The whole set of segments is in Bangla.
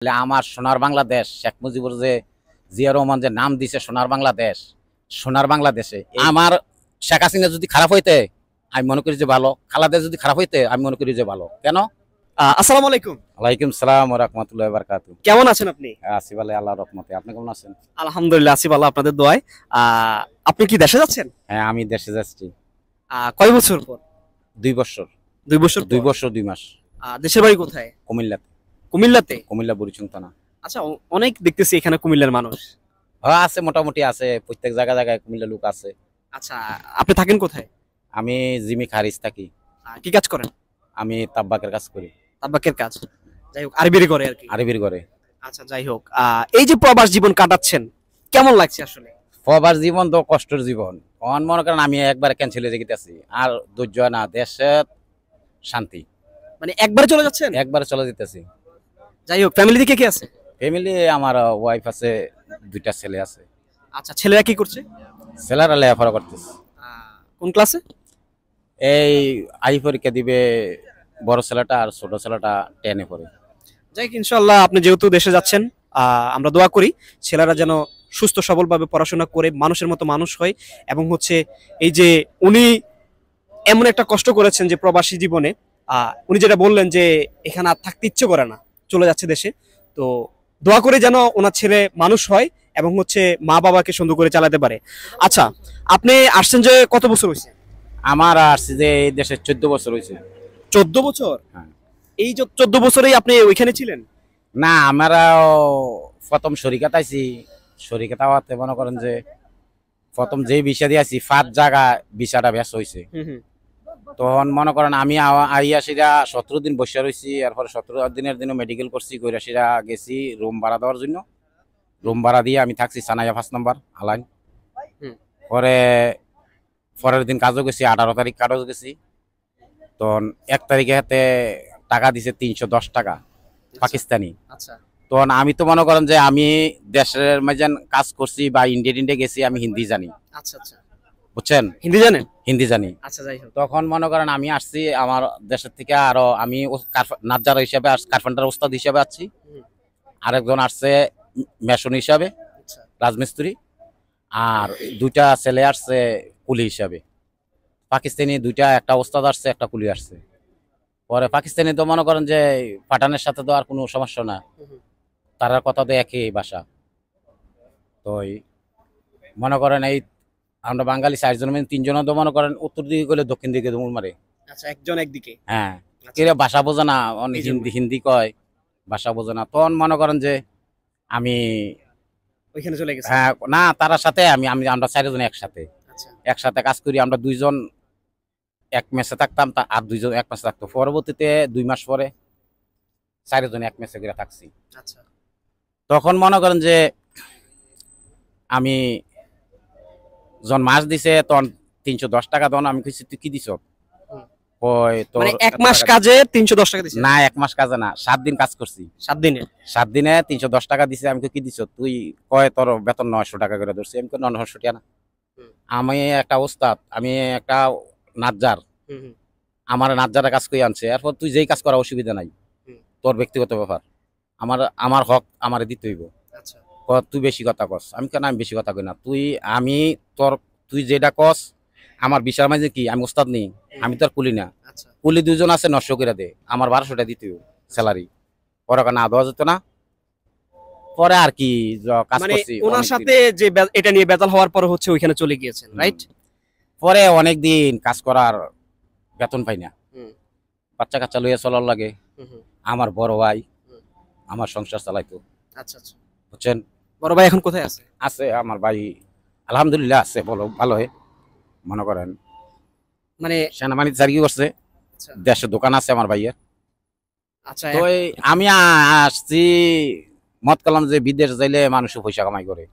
আমার সোনার বাংলাদেশ শেখ মুজিবুর যে জিয়া রহমান যে নাম দিছে সোনার বাংলাদেশ, সোনার বাংলাদেশে আমার শেখ হাসিনা যদি খারাপ হইতে আমি মনে করি যে ভালো, খালাদা যদি খারাপ হইতে আমি মনে করি যে ভালো। কেন? আসসালামু আলাইকুম। ওয়ালাইকুম সালাম ওয়া রাহমাতুল্লাহি ওয়া বারাকাতুহু। কেমন আছেন আপনি? আছি ভালো আল্লাহর রহমতে। আপনি কেমন আছেন? আলহামদুলিল্লাহ আছি ভালো, আপনাদের দোয়ায়। আপনি কি দেশে যাচ্ছেন? হ্যাঁ, আমি দেশে যাচ্ছি। কয় বছর পর? 2 বছর। 2 বছর 2 পর? বছর 2 মাস। দেশের বাড়ি কোথায়? কুমিল্লাতে। কুমিল্লাতে? কুমিল্লা বুড়িচং থানা। আচ্ছা, অনেক দেখতেছি এখানে কুমিল্লার মানুষ। হ্যাঁ আছে, মোটামুটি আছে, প্রত্যেক জায়গায় জায়গায় কুমিল্লা লোক আছে। আচ্ছা, আপনি থাকেন কোথায়? আমি জিমি খারিজ থাকি। কি কাজ করেন? আমি তাব্বাকের কাজ করি। তাবাকের কাজ, যাই হোক আরবির করে আর কি। আরবির ঘরে। আচ্ছা, যাই হোক এই যে প্রবাস জীবন কাটাচ্ছেন কেমন লাগছে আসলে? প্রবাস জীবন তো কষ্টের জীবন। অন মনে করেন আমি একবার ক্যান্সেল হয়ে যেতেছি, আর ধৈর্য না, দেশের শান্তি। মানে একবারে চলে যাচ্ছেন? একবারে চলে যেতেছি। যাই হোক, ফ্যামিলি থেকে কে আছে? ফ্যামিলি আমার ওয়াইফ আছে, 2টা ছেলে আছে। আচ্ছা, ছেলেরা কি করছে? ছেলেরা লেখাপড়া করতেছে। কোন ক্লাসে? এই আই পরীক্ষা দিবে বড় ছেলেটা, আর ছোট ছেলেটা 10-এ পড়ে। যাই হোক, ইনশাআল্লাহ আপনি যেহেতু দেশে যাচ্ছেন, আমরা দোয়া করি ছেলেরা যেন সুস্থ সবলভাবে পড়াশোনা করে মানুষের মতো মানুষ হয়। এবং হচ্ছে এই যে উনি এমন একটা কষ্ট করেছেন যে প্রবাসী জীবনে, উনি যেটা বললেন যে এখানে আর থাকতে ইচ্ছে করে না, চলে যাচ্ছে দেশে। তো দোয়া করে যেন ওনার ছেলে মানুষ হয় এবং হচ্ছে মা বাবাকে সুন্দর করে চালাতে পারে। আচ্ছা, আপনি আসছেন যে কত বছর হয়েছে? আমার আসছে যে এই দেশে 14 বছর হয়েছে। 14 বছর? হ্যাঁ। এই যে 14 বছরেই আপনি ওইখানে ছিলেন? না, আমরাও প্রথম শরিকাত আইছি। শরিকাত হওয়াতে মনে করেন যে প্রথম যে ভিসা দিয়ে আছি 5 জায়গা ভিসাটা ব্যাস হয়েছে। তখন মনে করেন আমি আইয়া সেটা 17 দিন বসে রয়েছি। এরপরে 17 দিনের দিনও মেডিকেল করছি, কইরা সেটা গেছি রুম ভাড়া দেওয়ার জন্য। রুম ভাড়া দিয়ে আমি থাকছি সানাইয়া 5 নম্বর আলাইন। পরে পরের দিন কাজও গেছি, 18 তারিখ কাজও গেছি। তখন 1 তারিখে হাতে টাকা দিছে 310 টাকা পাকিস্তানি। আচ্ছা, তখন আমি তো মনে করেন যে আমি দেশের মাঝে কাজ করছি বা ইন্ডিয়া গেছি, আমি হিন্দি জানি। আচ্ছা, আচ্ছা, বুঝছেন? হিন্দি জানেন? হিন্দি জানি। আচ্ছা, যাই হোক। তখন মনে করেন আমি আসছি আমার দেশের থেকে, আরো আমি নাজ্জার হিসাবে কার্পেন্টার ওস্তাদ হিসাবে আসছি। আরেকজন আসছে মেশন হিসাবে, আচ্ছা, রাজমিস্ত্রি। আর 2টা ছেলে আসছে কুলি হিসাবে। পাকিস্তানি 2টা, একটা ওস্তাদ আসছে, একটা কুলি আসছে। পরে পাকিস্তানি তো মনে করেন যে পাঠানের সাথে তো আর কোনো সমস্যা না, তারা কথা তো একই ভাষা। তো মনে করেন এই আমরা বাঙালি 4 জন, 3 জন তো মনে করেন উত্তর দিকে গেলে দক্ষিণ দিকে দৌড় মারে। আচ্ছা, একজন একদিকে। হ্যাঁ, কেউ ভাষা বোঝে না, অনেক হিন্দি হিন্দি কয়, ভাষা বোঝে না। তখন মনে করেন যে আমি ওইখানে চলে গেছে। হ্যাঁ, না তার সাথে আমরা 4 জন একসাথে আচ্ছা, একসাথে কাজ করি। আমরা 2 জন এক মেসে থাকতাম, আর 2 জন এক মেসে থাকতো। পরবর্তীতে 2 মাস পরে 4 জন এক মেসে করে থাকছি। আচ্ছা, তখন মনে করেন যে আমি যখন মাস দিছে তখন 310 টাকা। তখন আমি কইছি তুই কি দিছ? কই তোর মানে 1 মাস কাজে 310 টাকা দিছে? না, 1 মাস কাজে না, 7 দিন কাজ করছি। 7 দিনে? 7 দিনে 310 টাকা দিছে। আমি কই কি দিছ তুই? কয় তোর বেতন 900 টাকা করে ধরছি। আমি কই 900 টাকা না, আমি একটা ওস্তাদ, আমি একটা নাজ্জার, আমার নাজ্জারের কাজ কই আনছে। এরপর তুই যেই কাজ করা অসুবিধা নাই, তোর ব্যক্তিগত ব্যাপার, আমার হক আমারে দিতে হইব। আচ্ছা, তুই বেশি কথা কস। আমি কেন? আমি বেশি কথা কই না। তুই যেটা কস আমার বিচার মাঝে কি আমি ওস্তাদ নেই? আমি তো আর কুলি না। আচ্ছা, কুলি 2 জন আছে, 900 করে দে, আমার 1200 টাকা দিতে স্যালারি। পরে না দেওয়া যেত না। পরে আর কি কাজ মানে করছি ওনার অনেকদিন। সাথে যে এটা নিয়ে বেতাল হওয়ার পরে হচ্ছে ওইখানে চলে গিয়েছেন, রাইট? পরে অনেকদিন কাজ করার বেতন পাই না, বাচ্চা কাচ্চা লইয়া চলার লাগে। আমার বড় ভাই আমার সংসার চালাইতো। আচ্ছা, আচ্ছা, বুঝছেন? বড় ভাই এখন কোথায় আছে? আছে আমার ভাই, আলহামদুলিল্লাহ আছে, বলো ভালো মনে করেন মানে সেনাবাহিনী চাকরি করছে, আচ্ছা, দেশে দোকান আছে আমার ভাইয়ের। আচ্ছা, তো আমি আসছি মত করলাম যে বিদেশ যাইলে মানুষ পয়সা কামাই করে,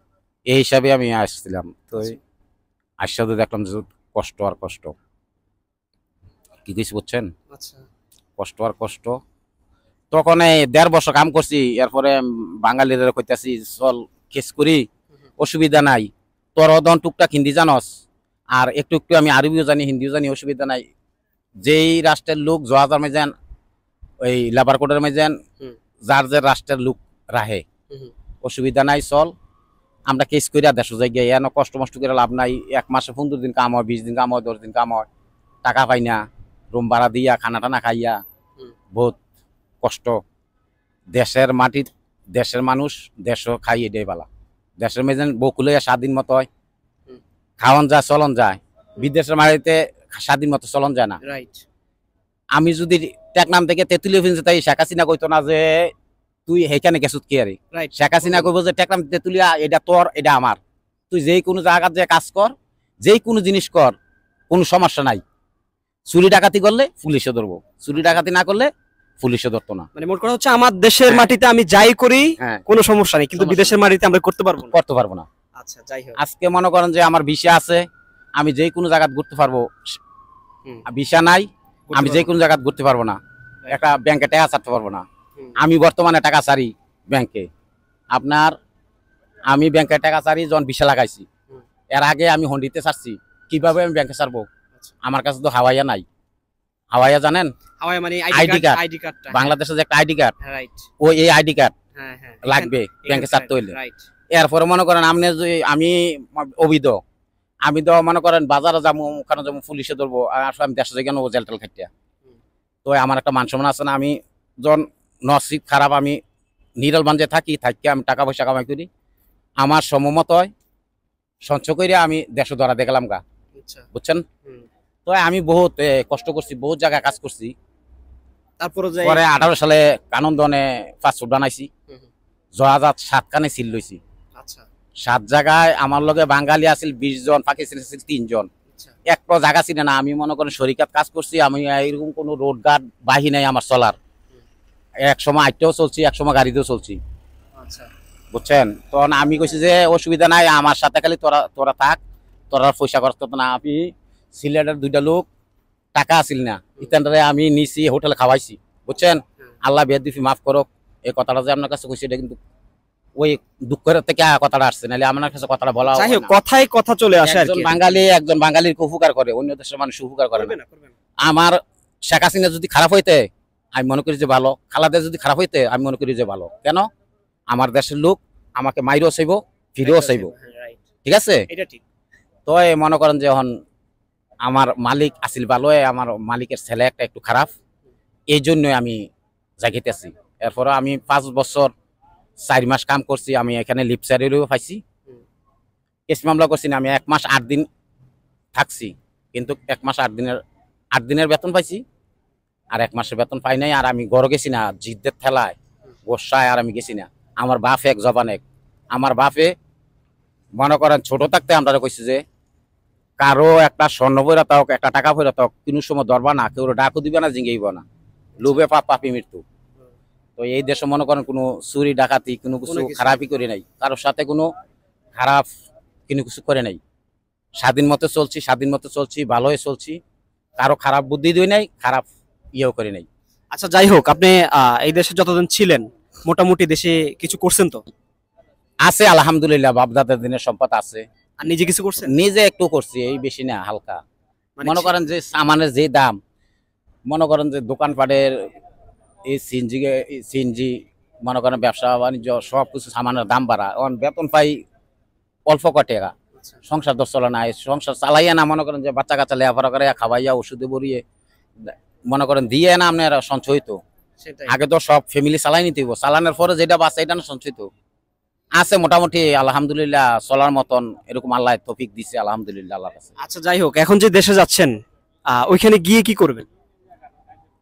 এই হিসাবে আমি আসছিলাম। তো আসতে দেখলাম যে কষ্ট আর কষ্ট, কি কিছু বুঝছেন? আচ্ছা, কষ্ট আর কষ্ট। তখন এই 1.5 বছর কাম করছি। এরপরে বাঙালিদের কইতাছি চল কেস করি, অসুবিধা নাই, তোর অদন টুকটাক হিন্দি জানস, আর একটু একটু আমি আরবিও জানি, হিন্দিও জানি, অসুবিধা নাই। যেই রাষ্ট্রের লোক জহাজার মেজান, ওই লেবার কোডের মেজান, যার যে রাষ্ট্রের লোক রাহে অসুবিধা নাই চল আমরা কেস করিয়া দেশ যাই গিয়ে এন কষ্ট মষ্ট করে লাভ নাই 1 মাসে 15 দিন কাম হয় 20 দিন কাম হয় 10 দিন কাম হয় টাকা পাই না রুম ভাড়া দিয়া খানা টানা খাইয়া বহুত কষ্ট দেশের মাটি দেশের মানুষ দেশও খাই এটাই বালা দেশের মেজেন বকুলে স্বাধীন মতো হয় খাওয়ান যায় চলন যায় বিদেশের মাটিতে স্বাধীন মতো চলন যায় না রাইট আমি যদি টেকনাম থেকে তেঁতুলিয়া ফিনছে তাই শেখ হাসিনা কইতো না যে তুই সেইখানে গেছত কি আরে রাইট শেখ হাসিনা কইব যে টেকনাম তেঁতুলিয়া এটা তোর এটা আমার তুই যেই কোনো জায়গার যে কাজ কর যেই কোনো জিনিস কর কোনো সমস্যা নাই চুরি ডাকাতি করলে পুলিশে ধরবো চুরি ডাকাতি না করলে পুলিশে ধরতো না মানে মোট কথা হচ্ছে আমার দেশের মাটিতে আমি যাই করি হ্যাঁ কোনো সমস্যা নেই কিন্তু সমস্যা বিদেশের মাটিতে আমরা করতে পারবো না করতে পারবো না আচ্ছা যাই হোক আজকে মনে করেন যে আমার ভিসা আছে আমি যেই কোনো জায়গা ঘুরতে পারবো হুম। ভিসা নাই আমি যে করতে কোনো জায়গা ঘুরতে পারবো না একটা ব্যাংকে টাকা ছাড়তে পারবো না হুম। আমি বর্তমানে টাকা ছাড়ি ব্যাংকে আপনার আমি ব্যাংকে টাকা ছাড়ি যখন ভিসা লাগাইছি হুম। এর আগে আমি হন্ডিতে ছাড়ছি কিভাবে আমি ব্যাংকে ছাড়বো আচ্ছা। আমার কাছে তো হাওয়াইয়া নাই হাওয়াইয়া জানেন হাওয়াই মানে ID card। আইডি কার্ডটা বাংলাদেশে যে একটা আইডি কার্ড রাইট ওই এই আইডি কার্ড হ্যাঁ হ্যাঁ লাগবে ব্যাংকে ছাড়তে হইলে রাইট এরপরে মনে করেন আপনি যদি আমি অভিদ আমি তো মনে করেন বাজারে যাবো ওখানে যাবো পুলিশে ধরবো আর আমি দেশে যাই কেন জেল টেল খাইতে হুম। তো আমার একটা মান সম্মান আছে না আমি যখন নসিব খারাপ আমি নিরল বাঞ্জে থাকি আমি টাকা পয়সা কামাই করি আমার সমমত হয় সঞ্চয় করে আমি দেশ ধরা দেখলাম গা আচ্ছা বুঝছেন হুম। তো আমি বহুত কষ্ট করছি বহুত জায়গায় কাজ করছি তারপরে যাই পরে 18 সালে কানন্দনে ফাস্টফুড বানাইছি হুম, হুম। জহাজাত 7 কানে সিল লইছি আচ্ছা 7 জায়গায় আমার লগে বাঙালি আছিল 20 জন পাকিস্তানি আছিল 3 জন আচ্ছা একটা জায়গা ছিল না আমি মনে করেন শরিকাত কাজ করছি আমি এরকম কোনো রোড গার্ড বাহি নাই আমার চলার এক সময় আইটেও চলছি এক সময় গাড়িতেও চলছি আচ্ছা বুঝছেন তখন আমি কইছি যে অসুবিধা নাই আমার সাথে খালি তোরা তোরা থাক তোরা পয়সা খরচ করতো না আমি সিলেটের 2টা লোক টাকা আসিল না ইতানরে আমি নিছি হোটেলে খাওয়াইছি বুঝছেন আল্লাহ বেদ দিফি মাফ করুক এই কথাটা যে আপনার কাছে কইছি এটা কিন্তু ওই দুঃখের থেকে কথাটা আসছে নাহলে আমার কাছে কথাটা বলা যাই হোক হয় না। কথায় কথা চলে আসে আর একজন কি বাঙালি একজন বাঙালির উপকার করে অন্য দেশের মানুষ উপকার করে করবে না না করবে না আমার শেখ হাসিনা যদি খারাপ হইতে আমি মনে করি যে ভালো খালাদা যদি খারাপ হইতে আমি মনে করি যে ভালো কেন আমার দেশের লোক আমাকে মাইরও চাইব ফিরেও চাইব হ্যাঁ, right। ঠিক আছে এটা ঠিক তো এই মনে করেন যে এখন আমার মালিক আসিল ভালো আমার মালিকের ছেলে একটা একটু খারাপ এই জন্যই আমি জাগিতেছি এরপরে আমি 5 বছর 4 মাস কাম করছি আমি এখানে লিপ স্যালারিও পাইছি হুম। কেস মামলা করছি না আমি 1 মাস 8 দিন থাকছি কিন্তু 1 মাস 8 দিনের বেতন পাইছি আর 1 মাসের বেতন পাই নাই আর আমি গড় গেছি না জিদ্দের ঠেলায় গোসায় আর আমি গেছি না আমার বাপ এক জবান এক আমার বাপে মনে করেন ছোট থাকতে আমরা কইছি যে কারো একটা স্বর্ণ বইরা হোক একটা টাকা বইরা হোক কোনো সময় ধরবা না কেউ ডাকু দিবে না জিঙ্গেইব না লোভে পাপ পাপি মৃত্যু তো এই দেশে মনে করেন কোনো চুরি ডাকাতি কোনো কিছু কোনো কিছু খারাপই করে নাই কারোর সাথে কোনো খারাপ কোনো কিছু করে নাই স্বাধীন মতো চলছি ভালোই চলছি কারো খারাপ বুদ্ধি দিই নাই খারাপ ইয়েও করে নাই আচ্ছা যাই হোক আপনি এই দেশে যতদিন ছিলেন মোটামুটি দেশে কিছু করছেন তো আছে আলহামদুলিল্লাহ বাপদাদার দিনের সম্পদ আছে আর নিজে কিছু করছেন নিজে একটু করছি এই বেশি না হালকা মানে মনে করেন যে সামানের যে দাম মনে করেন যে দোকানপাটের এই সিএনজি মনে করেন ব্যবসা বাণিজ্য সব কিছু সামানের দাম বাড়া এখন বেতন পাই অল্প ক টাকা আচ্ছা, সংসার দশ চলে না এই সংসার চালাইয়া না মনে করেন যে বাচ্চা কাচ্চা লেখাপড়া করে খাওয়াইয়া ওষুধে ভরিয়ে মনে করেন দিয়ে না আপনার সঞ্চয় হইতো সেটাই আগে তো সব ফ্যামিলি চালাই নিতে হইব চালানোর পরে যেটা বাঁচে এটা না সঞ্চয় তো আছে মোটামুটি আলহামদুলিল্লাহ চলার মতন এরকম আল্লাহ তৌফিক দিছে আলহামদুলিল্লাহ আল্লাহর কাছে আচ্ছা যাই হোক এখন যে দেশে যাচ্ছেন ওইখানে গিয়ে কি করবেন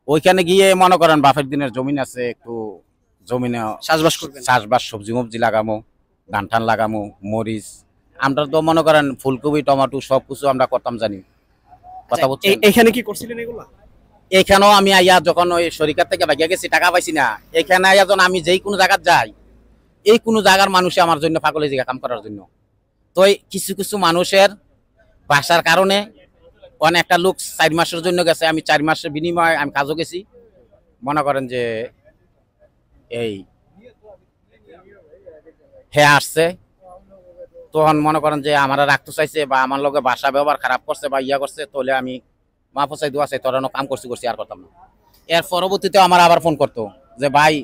ওইখানে গিয়ে মনে করেন বাপের দিনের জমিন আছে একটু জমিনে চাষবাস করবেন চাষবাস সবজি মবজি লাগামো ধান টান লাগামো মরিচ আমরা তো মনে করেন ফুলকপি টমেটো সবকিছু আমরা করতাম জানি কথা আচ্ছা, বলছেন এখানে কি করছিলেন এগুলা এখানেও আমি আইয়া যখন ওই শরিকার থেকে ভাগিয়া গেছি টাকা পাইছি না এখানে আইয়া যখন আমি যেই কোনো জায়গায় যাই এই কোনো জায়গার মানুষে আমার জন্য পাগলে জায়গা কাম করার জন্য তো এই কিছু কিছু মানুষের ভাষার কারণে অনেক একটা লোক 4 মাসের জন্য গেছে আমি 4 মাসের বিনিময়ে আমি কাজও গেছি মনে করেন যে এই হ্যাঁ আসছে তখন মনে করেন যে আমার রাখতে চাইছে বা আমার লগে ভাষা ব্যবহার খারাপ করছে বা ইয়া করছে তাহলে আমি মা ফসাই দোয়া চাই তোরা কাম করছি আর করতাম না এর পরবর্তীতে আমার আবার ফোন করতো যে ভাই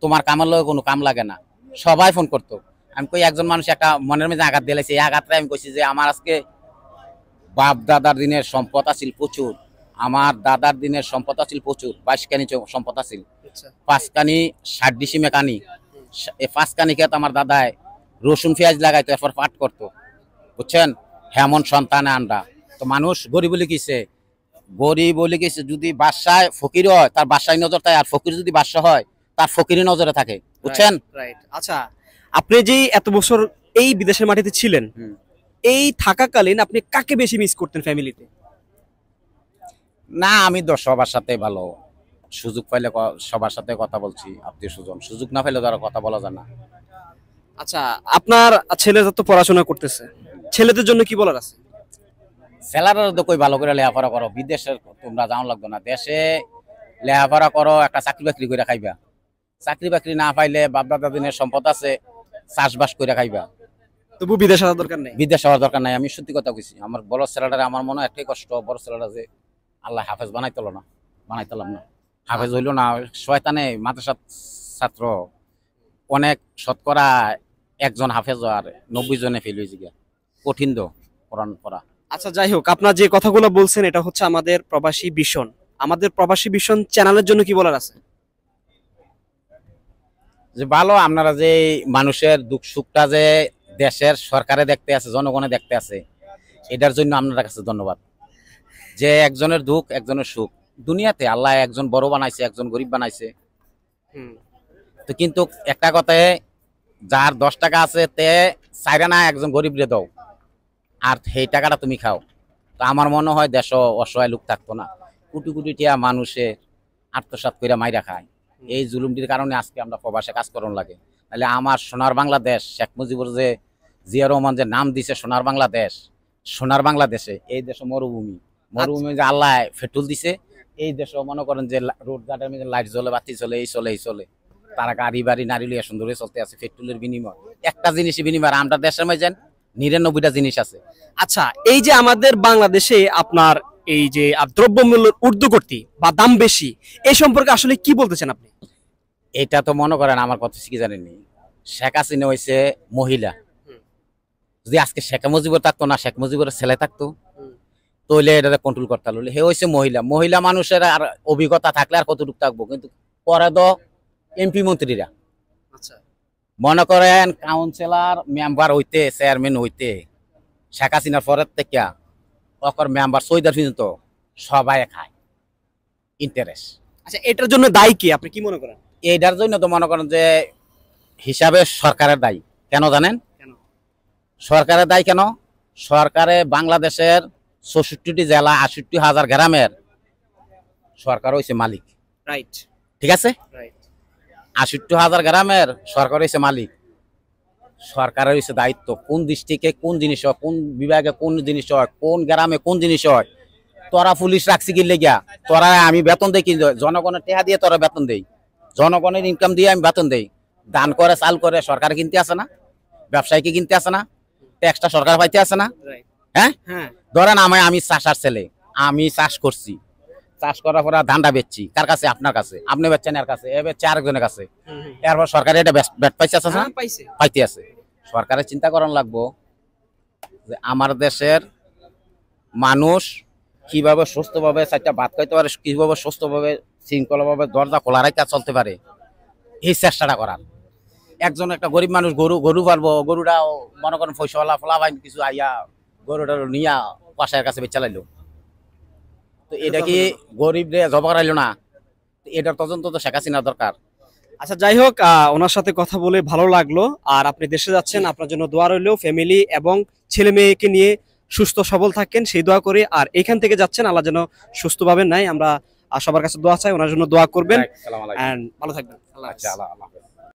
তোমার কামের লগে কোনো কাম লাগে না, সবাই ফোন করতো। আমি কই একজন মানুষ একটা মনের মধ্যে আঘাত দিয়েছে, এই আঘাতটা আমি কইছি যে আমার আজকে বাপ দাদার দিনের সম্পদ আছিল প্রচুর, আমার দাদার দিনের সম্পদ আছিল প্রচুর, 22 কানি সম্পদ আছিল, 5 কানি 60 ডিসিমে কানি, এই 5 কানি খেত আমার দাদায় রসুন পেঁয়াজ লাগাইতো, এরপর পাট করতো, বুঝছেন। হেমন সন্তানে আমরা তো মানুষ গরিব বলে কিছে, গরিব বলে কিছে, যদি বাসায় ফকির হয় তার বাসায় নজর থাকে, আর ফকির যদি বাসা হয় তার ফকিরি নজরে থাকে, বুঝছেন। রাইট। আচ্ছা, আপনি যে এত বছর এই বিদেশের মাটিতে ছিলেন, এই থাকাকালীন আপনি কাকে বেশি মিস করতেন ফ্যামিলিতে? না আমি তো সবার সাথে ভালো, সুযোগ পাইলে সবার সাথে কথা বলছি, আত্মীয় স্বজন, সুযোগ না পাইলে তারা কথা বলা যায় না। আচ্ছা, আপনার ছেলেরা তো পড়াশোনা করতেছে, ছেলেদের জন্য কি বলার আছে? ছেলেরা তো কই ভালো করে লেখাপড়া করো, বিদেশে তোমরা যাও লাগবে না, দেশে লেখাপড়া করো, একটা চাকরি বাকরি করে খাইবা, চাকরি বাকরি না পাইলে বাপ দাদা দিনের সম্পদ আছে, চাষবাস করে খাইবা, তবু বিদেশ আসার দরকার নেই। বিদেশ হওয়ার দরকার নাই। আমি সত্যি কথা কইছি, আমার বড় ছেলেটারে আমার মনে হয় একটাই কষ্ট, বড় ছেলেটা যে আল্লাহ হাফেজ বানাইতল না, বানাইতালাম না, হাফেজ হইল না, শয়তানে মাদ্রাসার ছাত্র অনেক, শতকরা একজন হাফেজ আর 90 জনে ফেল হয়েছে গিয়া, কঠিন তো কোরআন পড়া। আচ্ছা, যাই হোক, আপনার যে কথাগুলো বলছেন এটা হচ্ছে আমাদের প্রবাসী ভিশন, আমাদের প্রবাসী ভিশন চ্যানেলের জন্য কি বলার আছে? যে ভালো আপনারা যে মানুষের দুঃখ সুখটা যে দেশের সরকারে দেখতে আছে, জনগণে দেখতে আছে, এটার জন্য আপনার কাছে ধন্যবাদ। যে একজনের দুঃখ একজনের সুখ, দুনিয়াতে আল্লাহ একজন বড় বানাইছে, একজন গরিব বানাইছে, তো কিন্তু একটা কথায় যার 10 টাকা আছে তে চাইরা না একজন গরিব রে দাও, আর সেই টাকাটা তুমি খাও, তো আমার মনে হয় দেশ অসহায় লোক থাকতো না, কোটি কোটি টিয়া মানুষে আত্মসাৎ করে মাইরা খায়। এই জুলুমটির কারণে আজকে আমরা প্রবাসে কাজ করন লাগে, তাহলে আমার সোনার বাংলাদেশ, শেখ মুজিবুর যে জিয়া রহমান যে নাম দিছে সোনার বাংলাদেশ, সোনার বাংলাদেশে এই দেশে মরুভূমি, মরুভূমি যে আল্লাহ ফেটুল দিছে, এই দেশে মনে করেন যে রোড ঘাটের মধ্যে লাইট জ্বলে, বাতি চলে, এই চলে এই চলে, তারা গাড়ি বাড়ি নারী লিয়া সুন্দর চলতে আছে, পেট্রোলের বিনিময় একটা জিনিসই বিনিময়, আমরা দেশের মধ্যে 99টা জিনিস আছে। আচ্ছা, এই যে আমাদের বাংলাদেশে আপনার এই যে দ্রব্যমূল্যের ঊর্ধ্বগতি বা দাম বেশি, এই সম্পর্কে আসলে কি বলতেছেন আপনি? এটা তো মনে করেন আমার কথা কি জানেননি, শেখ হাসিনা হয়েছে মহিলা, যদি আজকে শেখ মুজিবুর থাকতো না, শেখ মুজিবুরের ছেলে থাকতো, তাহলে এটা কন্ট্রোল করতে হলো। হে হয়েছে মহিলা, মহিলা মানুষের আর অভিজ্ঞতা থাকলে আর কতটুকু থাকবো, কিন্তু পরে তো এমপি মন্ত্রীরা, মনে করেন কাউন্সিলর মেম্বার হইতে, চেয়ারম্যান হইতে, শেখ হাসিনার পরের থেকে অকর মেম্বার সৈদার পর্যন্ত সবাই খায় ইন্টারেস্ট। আচ্ছা, এটার জন্য দায়ী কি, আপনি কি মনে করেন? এইটার জন্য তো মনে করেন যে হিসাবে সরকারের দায়ী, কেন জানেন? সরকারের দায়ী কেন? সরকারে বাংলাদেশের 64টি জেলা, 68,000 গ্রামের সরকার হয়েছে মালিক, রাইট, ঠিক আছে? 68,000 গ্রামের সরকার হয়েছে মালিক, সরকারের হয়েছে দায়িত্ব কোন ডিস্ট্রিক্টে কোন জিনিস হয়, কোন বিভাগে কোন জিনিস হয়, কোন গ্রামে কোন জিনিস হয়। তোরা পুলিশ রাখছি কি লেগিয়া, তোরা আমি বেতন দেই, কিন্তু জনগণের টেহা দিয়ে তোরা বেতন দেই, জনগণের ইনকাম দিয়ে আমি বেতন দেই, দান করে চাল করে সরকার কিনতে আসে না, ব্যবসায়ীকে কিনতে আসে না, ট্যাক্সটা সরকার পাইতে আসে না। হ্যাঁ, ধরেন আমি চাষার ছেলে, আমি চাষ করছি, চাষ করার পরে ধানটা বেচছি, কার কাছে? আপনার কাছে, আপনি বেচছেন এর কাছে, এ বেচছে আরেকজনের কাছে, এরপর সরকারে এটা ব্যাট পাইছে আছে না, পাইতে আছে। সরকারের চিন্তা করার লাগবো যে আমার দেশের মানুষ কিভাবে সুস্থভাবে 4টা ভাত খাইতে পারে, কিভাবে সুস্থভাবে শৃঙ্খলাভাবে দরজা খোলা রাখতে চলতে পারে, এই চেষ্টাটা করার। একজন একটা গরিব মানুষ গরু পালবো, গরুটাও মনে করেন পয়সাওয়ালা ফলাবাই কিছু আইয়া গরুটা নিয়া পাশের কাছে বেচা লাইলো, তো এটা কি গরিব রে জব করাইলো না? এটার তদন্ত তো শেখ হাসিনা দরকার। আচ্ছা, যাই হোক, ওনার সাথে কথা বলে ভালো লাগলো। আর আপনি দেশে যাচ্ছেন, আপনার জন্য দোয়া রইল, ফ্যামিলি এবং ছেলে মেয়েকে নিয়ে সুস্থ সবল থাকেন সেই দোয়া করি। আর এখান থেকে যাচ্ছেন, আল্লাহ যেন সুস্থভাবে নাই, আমরা সবার কাছে দোয়া চাই, ওনার জন্য দোয়া করবেন। ভালো থাকবেন। আচ্ছা, আল্লাহ হাফেজ।